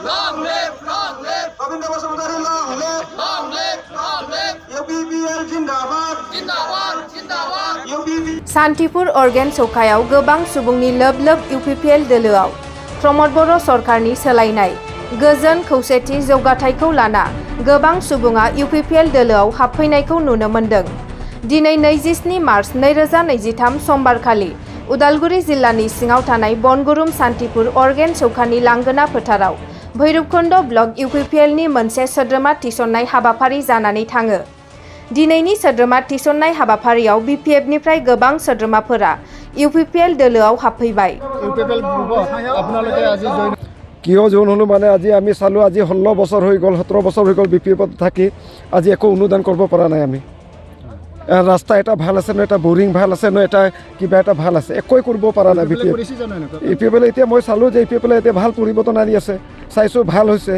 Long live, long live. Govinda Vasudhari, long live. Long live, long live. UPPL Jindabad. Jindabad, Jindabad. UPPL. Santipur अर्गेन सौखायाव गोबां सुबुंनि लोब लोब इउपिपिएल दोलोआव प्रमद बर' सरकारनि सोलायनाय गोजोन खौसेथि जौगाथायखौ लाना गोबां सुबुङा इउपिपिएल दोलोआव हाबफैनायखौ नुनो मोन्दों। दिनै 27 मार्च 2023 समबारखालि उदालगुरि जिल्लानि सिङाव थानाय बनगुरुम सान्तिपुर अर्गेन सौखानि लांगोना फोथाराव भैरबकुन्द ब्लक इउपिपिएलनि मोनसे सोद्रोमा थिसननाय हाबाफारि जानानै थाङो। दिनैनि सोद्रोमा थिसननाय हाबाफारियाव बिपिएफनिफ्राय गोबां सोद्रोमाफोरा इउपिपिएल दोलोआव हाबफैबाय। কিয় জইন হলো মানে আজি আমি চালো আজি 16 বছর হয়ে গেল 17 বছর হয়ে গেল বিপিএফত থাকি আজি একো অনুদান করব পারা নাই আমি রাস্তা এটা ভাল আছে না এটা বোরিং ভাল আছে না এটা কিবা এটা ভাল আছে একোই করব পারা নাই বিপিএফ ইপিএফ এতিয়া মই চালো যে ইপিএফ এতিয়া ভাল পরিবর্তন আনি আছে চাইছো ভাল হৈছে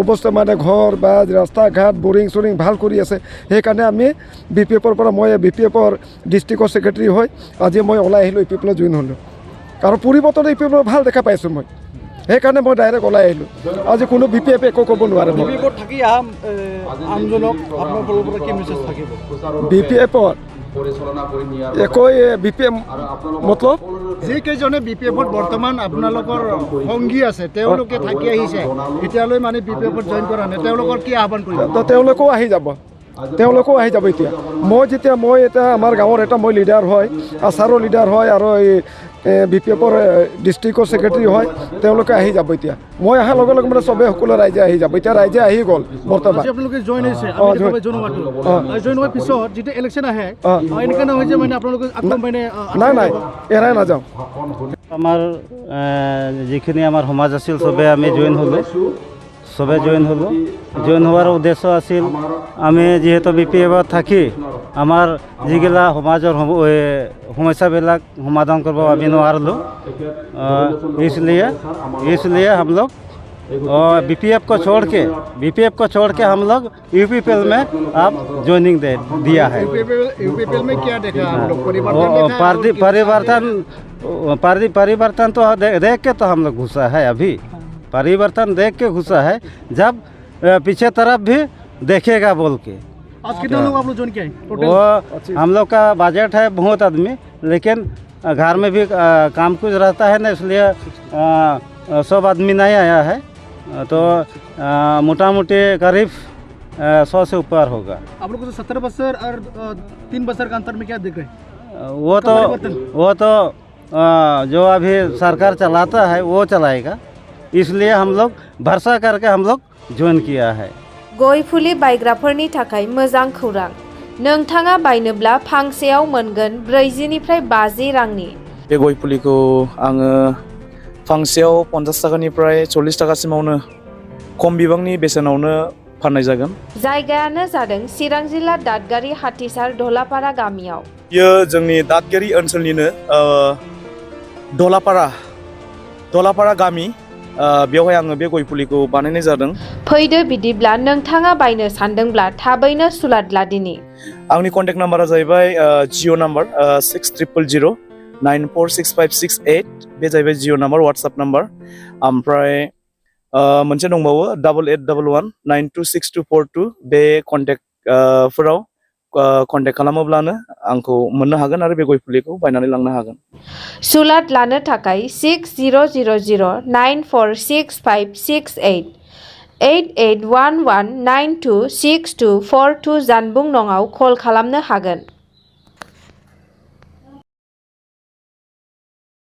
অবস্থা মানে ঘর বা রাস্তা ঘাট বোরিং সোরিং ভাল কৰি আছে সেইকাৰণে আমি বিপিএফৰ পৰা মই বিপিএফৰ ডিস্ট্ৰিক্টৰ সেক্ৰেটাৰী হৈ আজি মই ওলাই আহিলো ইপিএফলৈ জইন হলো কাৰণ পরিবর্তন ইপিএফৰ ভাল দেখা পাইছো মই সেইকাৰণে মই ডাইৰেক্ট ওলাই আহিলোঁ আজি কোনো বিপিএফ একো ক'ব নোৱাৰে বিপিএফত থাকি আমজনক আপোনাৰ ফালৰ পৰা কি মেছেজ থাকিব বিপিএফত একোই বিপিএফ মতলব যিকেইজনে বিপিএফত বৰ্তমান আপোনালোকৰ সংগী আছে তেওঁলোকে থাকি আহিছে এতিয়ালৈ মানে বিপিএফত জইন কৰা নাই তেওঁলোকৰ কি আহ্বান কৰিব তো তেওঁলোকো আহি যাব এতিয়া মই এটা আমাৰ গাঁৱৰ এটা মই লিডাৰ হয় আছাৰৰ লিডাৰ হয় আৰু এই বিপিএফৰ ডিস্ট্ৰিক্টৰ সেক্ৰেটাৰী হয় তেওঁলোকে আহি যাব এতিয়া মই অহাৰ লগে লগে মানে চবে সকলো ৰাইজে আহি যাব এতিয়া ৰাইজে আহি গ'ল বৰ্তমান আপোনালোকে জইন হৈছে জইন হোৱাৰ পিছত যেতিয়া ইলেকশ্যন আহে এনেকৈ নহয় যে মানে আপোনালোকে নাই এৰাই নাযাওঁ আমাৰ যিখিনি আমাৰ সমাজ আছিল চবে আমি জইন হ'লোঁ জইন হোৱাৰ উদ্দেশ্য আছিল আমি যিহেতু বিপিএফত থাকি আমাৰ যিগিলা সমাজৰ সমস্যাবিলাক সমাধান কৰিব আমি নোৱাৰিলোঁ इसलिए हम लोग बीपीएफ को छोड़ के हम लोग यूपीपीएल में आप ज्वाइनिंग दिया है। यूपीपीएल में क्या देखा हम लोग परिवर्तन तो देख के तो हम लोग घुसा है अभी परिवर्तन देख के घुसा है जब पीछे तरफ भी देखेगा बोल के। आज कितने लोग आप लोग ज्वाइन किए वो हम लोग का बजट है बहुत आदमी लेकिन घर में भी काम कुछ रहता है ना इसलिए सब आदमी नहीं आया है तो मोटा मोटी करीब 100 से ऊपर होगा। आप लोग को 17 बरस और 3 बरस का अंतर में क्या दिख रहा है वो तो जो अभी सरकार चलाता है वो चलाएगा इसलिए हम लोग भरोसा करके हम लोग ज्वाइन किया है। गय फुलि बायग्राफोरनि थाखाय मोजां खौरां नोंथाङा बायनोब्ला फांसेयाव मोनगोन 40 निफ्राय 50 रांनि। बे गय फुलिखौ आङो फांसेयाव 50 टाकानिफ्राय 40 टाकासिमावनो खम बिबांनि बेसेनावनो फाननाय जागोन। जायगायानो जादों चिरां जिल्ला दादगारि हाथिसार ढलापारा गामियाव। बेयो जोंनि दादगारि ओनसोलनिनो ढलापारा गामि बेवहाय आङो बे गय फुलिखौ बानायनाय जादों। फैदो बिदिब्ला नोंथाङा बायनो सानदोंब्ला थाबैनो सुलाद लादिनि। आंनि कन्टेक्ट नाम्बारा जाहैबाय जिअ नाम्बार 6000946568 बे जाहैबाय जिअ नाम्बार वाट्सएप नाम्बार ओमफ्राय मोनसे दंबावो 8811926242 बे कन्टेक्ट फोराव कन्टेक्ट खालामोब्लानो आंखौ मोननो हागोन आरो बे गय फुलिखौ बायनानै लांनो हागोन। सुलाद लानो थाखाय 6000946568 8811926242 जानबुं नङाव कल खालामनो हागोन।